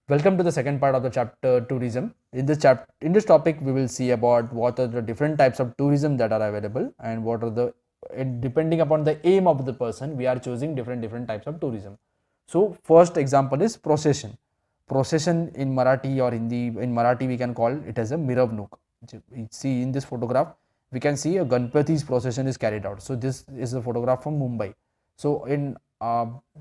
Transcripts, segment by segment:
Welcome to the second part of the chapter tourism. In this topic, we will see about what are the different types of tourism that are available and what are the depending upon the aim of the person, we are choosing different types of tourism. So first example is procession. Procession in Marathi or Hindi, in Marathi we can call it as a miravnuk. See in this photograph, we can see a Ganpati's procession is carried out. So this is a photograph from Mumbai. So in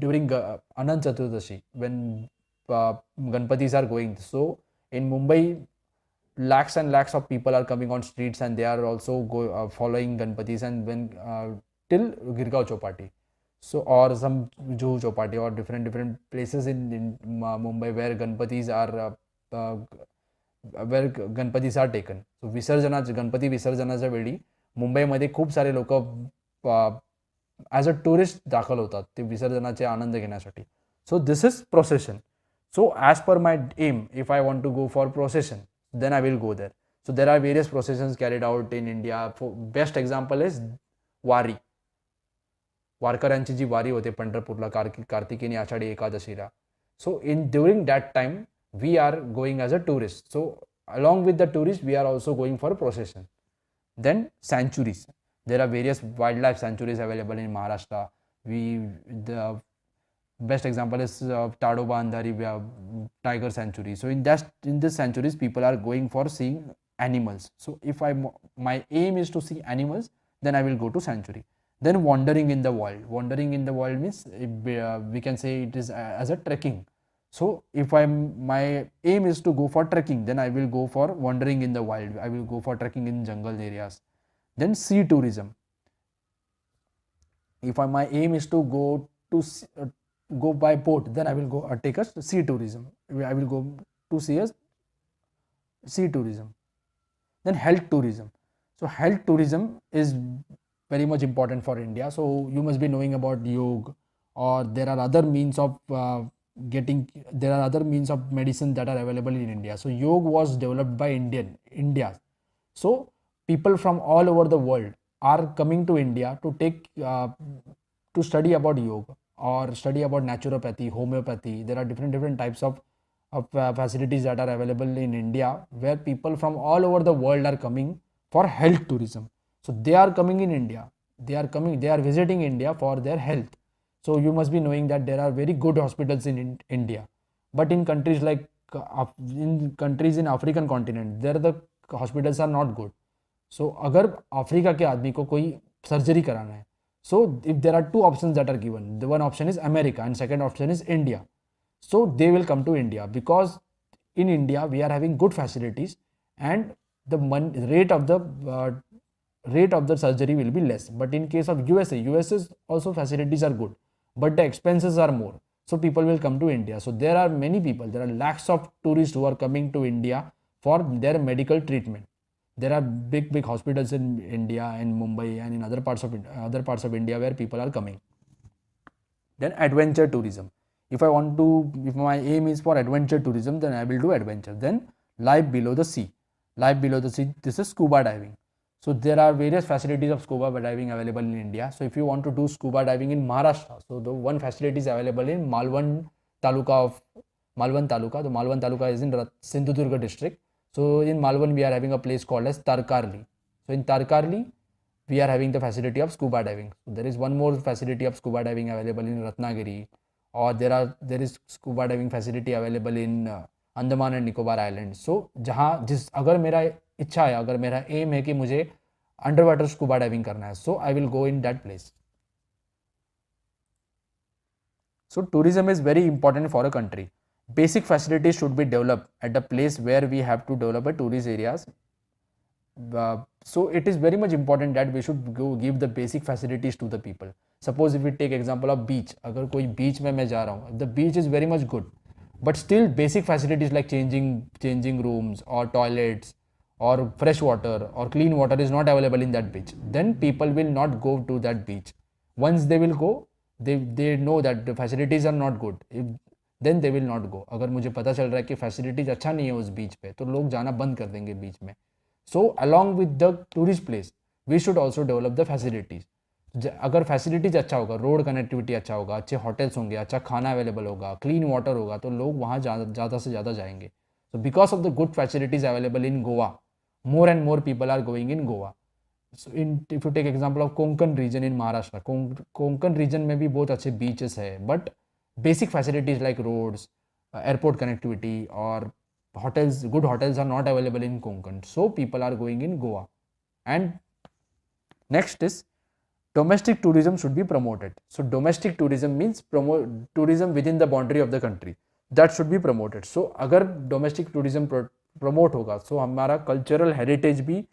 during Anant Chaturdashi, when Ganpatis are going. So in Mumbai, lakhs and lakhs of people are coming on streets and they are also following Ganpatis and when till Girgaon Chowpatty. So or some Juhu Chowpatty or different places in Mumbai uh, where Ganpatis are taken. So Ganpati विसर्जनाच्या वेळी मुंबईमध्ये खूप सारे लोक as a tourist दाखल होतात ते विसर्जनाचे आनंद घेण्यासाठी. So this is procession. So as per my aim, if I want to go for procession, then I will go there. So there are various processions carried out in India. For best example is वारी. वारकऱ्यांची जी वारी होते पंढरपूरला कार्तिकीनी आषाढी एकादशीला. So in during that time we are going as a tourist. So along with the tourist we are also going for procession. Then sanctuaries. There are various wildlife sanctuaries available in Maharashtra. The best example is Tadoba Andhari Tiger Sanctuary. So in this sanctuaries, people are going for seeing animals. So if my aim is to see animals, then I will go to sanctuary. Then wandering in the world. Wandering in the world means we can say it is as a trekking. So if my aim is to go for trekking, then I will go for wandering in the wild. I will go for trekking in jungle areas. Then sea tourism. If my aim is to go by boat, then I will go take a sea tourism. I will go to see a sea tourism. Then health tourism. So health tourism is very much important for India. So you must be knowing about yoga, or there are other means of medicine that are available in India. So yoga was developed by India. So people from all over the world are coming to India to take to study about yoga or study about naturopathy, homeopathy. There are different types of facilities that are available in India where people from all over the world are coming for health tourism. So they are coming in India. They are visiting India for their health. So you must be knowing that there are very good hospitals in India. But in countries like in African continent, there the hospitals are not good. So अगर Africa के आदमी को कोई surgery कराना है, so if there are two options that are given, the one option is America and second option is India. So they will come to India because in India we are having good facilities and the rate of the surgery will be less. But in case of US's also facilities are good, but the expenses are more. So people will come to India. So there are many people, there are lakhs of tourists who are coming to India for their medical treatment. There are big hospitals in India and Mumbai and in other parts of India where people are coming. Then adventure tourism. If my aim is for adventure tourism, then I will do adventure. Then life below the sea. Life below the sea, this is scuba diving. So there are various facilities of scuba diving available in India. So if you want to do scuba diving in Maharashtra, so the one facility is available in Malwan Taluka. The Malwan Taluka is in Sindhudurga district. So in Malvan we are having a place called as Tarkarli. So in Tarkarli we are having the facility of scuba diving. So there is one more facility of scuba diving available in Ratnagiri, or there is scuba diving facility available in Andaman and Nicobar Islands. So अगर मेरा इच्छा है, अगर मेरा M है कि मुझे under water scuba diving करना है, so I will go in that place. So tourism is very important for a country. Basic facilities should be developed at the place where we have to develop a tourist areas. So it is very much important that we should give the basic facilities to the people. Suppose if we take example of beach, अगर कोई beach में मैं जा रहा हूँ, the beach is very much good, but still basic facilities like changing rooms or toilets or fresh water or clean water is not available in that beach. Then people will not go to that beach. Once they will go, they know that the facilities are not good. Then they will not go. अगर मुझे पता चल रहा है कि facilities अच्छा नहीं है उस बीच पे, तो लोग जाना बंद कर देंगे बीच में. So along with the tourist place, we should also develop the facilities. अगर फैसिलिटीज़ अच्छा होगा, रोड कनेक्टिविटी अच्छा होगा, अच्छे होटल्स होंगे, अच्छा खाना अवेलेबल होगा, क्लीन वाटर होगा, तो लोग वहाँ ज़्यादा से ज़्यादा जाएंगे. So because of the good facilities available in Goa, more and more people are going in Goa. So if you take example of Konkan region in Maharashtra, Konkan region में भी बहुत अच्छे beaches है, but basic facilities like roads, airport connectivity or hotels, good hotels are not available in Konkan. So people are going in Goa. And next is domestic tourism should be promoted. So domestic tourism means promote tourism within the boundary of the country, that should be promoted. So अगर domestic tourism promote होगा, so हमारा cultural heritage भी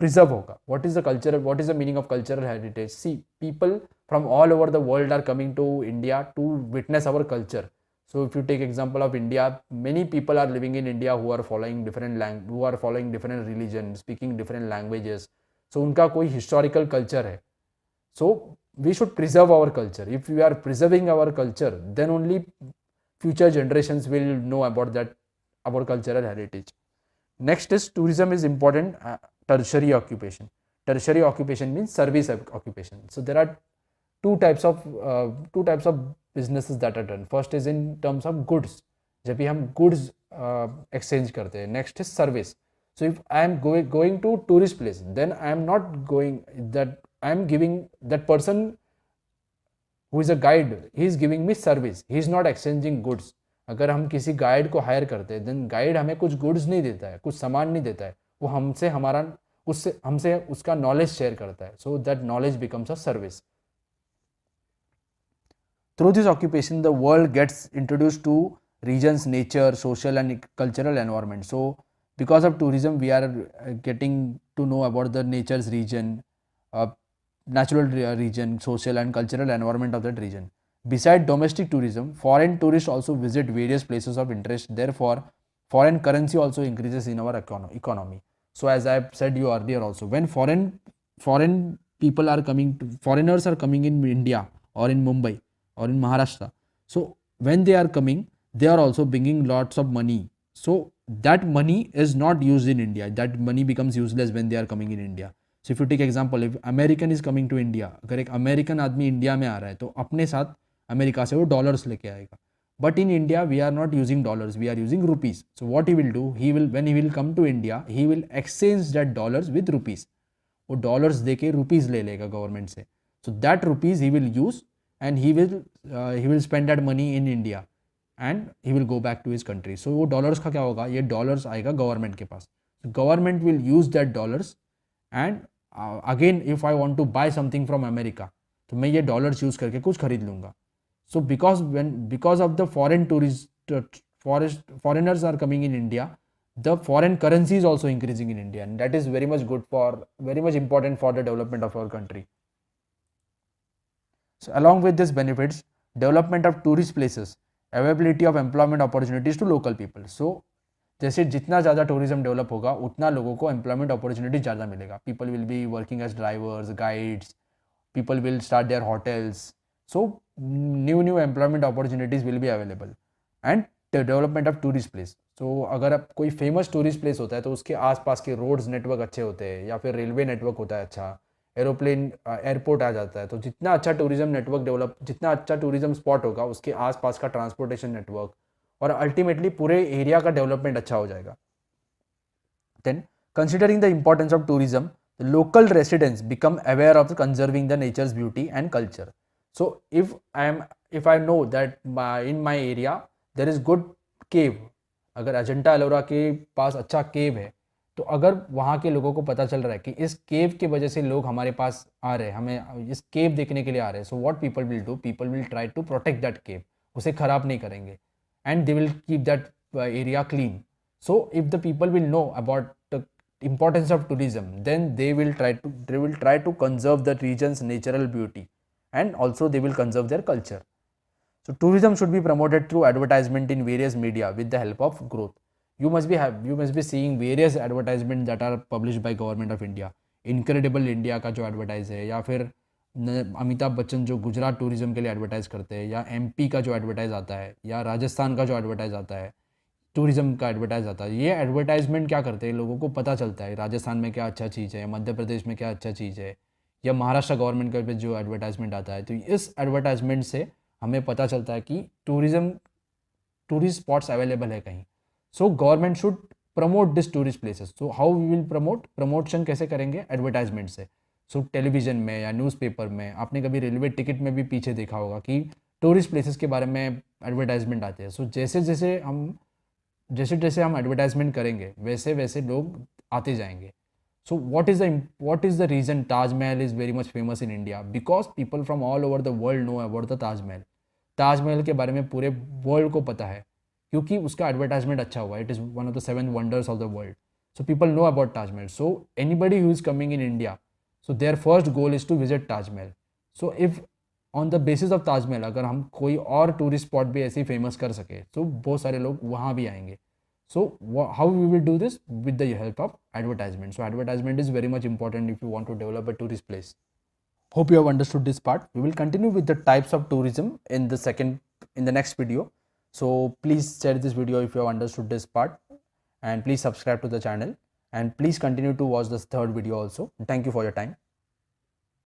preserve होगा. What is the culture? What is the meaning of cultural heritage? See, people from all over the world are coming to India to witness our culture. So if you take example of India, many people are living in India who are following different religion, speaking different languages. So उनका कोई historical culture है. So we should preserve our culture. If we are preserving our culture, then only future generations will know about that, our cultural heritage. Next is tourism is important. Tertiary occupation. Tertiary occupation means service occupation. So there are two types of businesses that are done. First is in terms of goods. जब भी हम goods exchange करते हैं. Next is service. So if I am going to tourist place, then I am not going that I am giving that person who is a guide, he is giving me service, he is not exchanging goods. अगर हम किसी guide को higher करते हैं, then guide हमें कुछ goods नहीं देता है, कुछ सामान नहीं देता है, वो हमसे उसका नॉलेज शेयर करता है. So that knowledge becomes a service. Through this occupation, the world gets introduced to regions, nature, social and cultural environment. So because of tourism, we are getting to know about the nature's region, natural region, social and cultural environment of that region. Besides domestic tourism, foreign tourists also visit various places of interest. Therefore, foreign currency also increases in our economy. So as I said you earlier also, when foreign people are coming to, foreigners are coming in India or in Mumbai or in Maharashtra. So when they are coming, they are also bringing lots of money. So that money is not used in India. That money becomes useless when they are coming in India. So if you take example, if American is coming to India, अगर एक American आदमी India में आ रहा है तो अपने साथ America से वो डॉलर्स लेके आएगा. But in India, we are not using dollars, we are using rupees. So what he will do, when he will come to India, he will exchange that dollars with rupees. वो dollars दे के rupees ले लेगा government से. So that rupees he will use and he will spend that money in India and he will go back to his country. So वो dollars का क्या होगा, ये डॉलर्स आएगा गवर्नमेंट के पास. Government will use that dollars and again if I want to buy something from America, तो मैं ये डॉलर्स यूज करके कुछ खरीद लूँगा. So because of the foreigners are coming in India, the foreign currency is also increasing in India, and that is very much important for the development of our country. So along with these benefits, development of tourist places, availability of employment opportunities to local people. So जैसे जितना ज़्यादा tourism develop होगा उतना लोगों को employment opportunity ज़्यादा मिलेगा. People will be working as drivers, guides, people will start their hotels. So new employment opportunities will be available. And the development of tourist place. So अगर आप कोई फेमस टूरिस्ट प्लेस होता है तो उसके आसपास के रोड्स नेटवर्क अच्छे होते हैं या फिर रेलवे नेटवर्क होता है अच्छा, एयरपोर्ट आ जाता है, तो जितना अच्छा टूरिज्म नेटवर्क डेवलप, जितना अच्छा टूरिज्म स्पॉट होगा उसके आसपास का ट्रांसपोर्टेशन नेटवर्क और अल्टीमेटली पूरे एरिया का डेवलपमेंट अच्छा हो जाएगा. Then considering the importance of tourism, the local residents become aware of conserving the nature's beauty and culture. So if I know that in my area there is good cave, अगर अजंता एलोरा के पास अच्छा केव है, तो अगर वहाँ के लोगों को पता चल रहा है कि इस केव की वजह से लोग हमारे पास आ रहे हैं, हमें इस केव देखने के लिए आ रहे हैं, so what people will do, people will try to protect that cave, उसे ख़राब नहीं करेंगे, and they will keep that area clean. So if the people will know about importance of tourism, then they will try to conserve the region's natural beauty, and also they will conserve their culture. So tourism should be promoted through advertisement in various media with the help of growth. You must be seeing various advertisements that are published by government of India. Incredible India का जो advertise है, या फिर अमिताभ बच्चन जो Gujarat tourism के लिए advertise करते हैं, या MP का जो एडवर्टाइज आता है, या राजस्थान का जो एडवर्टाइज आता है, टूरिज्म का एडवर्टाइज आता है. ये एडवर्टाइजमेंट क्या करते हैं, लोगों को पता चलता है राजस्थान में क्या अच्छा चीज़ है, मध्य प्रदेश में क्या अच्छा चीज़ है, या महाराष्ट्र गवर्नमेंट का पे जो एडवर्टाइजमेंट आता है, तो इस एडवर्टाइजमेंट से हमें पता चलता है कि टूरिस्ट स्पॉट्स अवेलेबल है कहीं. So government should promote this tourist places. So how we will promotion कैसे करेंगे? एडवर्टाइजमेंट से. सो टेलीविजन में या न्यूज़पेपर में, आपने कभी रेलवे टिकट में भी पीछे देखा होगा कि टूरिस्ट प्लेसेस के बारे में एडवर्टाइजमेंट आते हैं. सो जैसे जैसे हम एडवर्टाइजमेंट करेंगे वैसे वैसे लोग आते जाएंगे. सो what is the reason Taj Mahal is very much famous in India? Because people from all over the world know about the Taj Mahal. Taj Mahal के बारे में पूरे वर्ल्ड को पता है क्योंकि उसका एडवर्टाइजमेंट अच्छा हुआ. It is one of the 7 wonders of the world. So people know about Taj Mahal. So anybody who is coming in India, so their first goal is to visit Taj Mahal. So if on the basis of Taj Mahal अगर हम कोई और tourist spot भी ऐसे ही famous कर सके, तो बहुत सारे लोग वहाँ भी आएंगे. So how we will do this? With the help of advertisement. So advertisement is very much important if you want to develop a tourist place. Hope you have understood this part. We will continue with the types of tourism in the next video. So please share this video if you have understood this part, and please subscribe to the channel, and please continue to watch this third video also. Thank you for your time.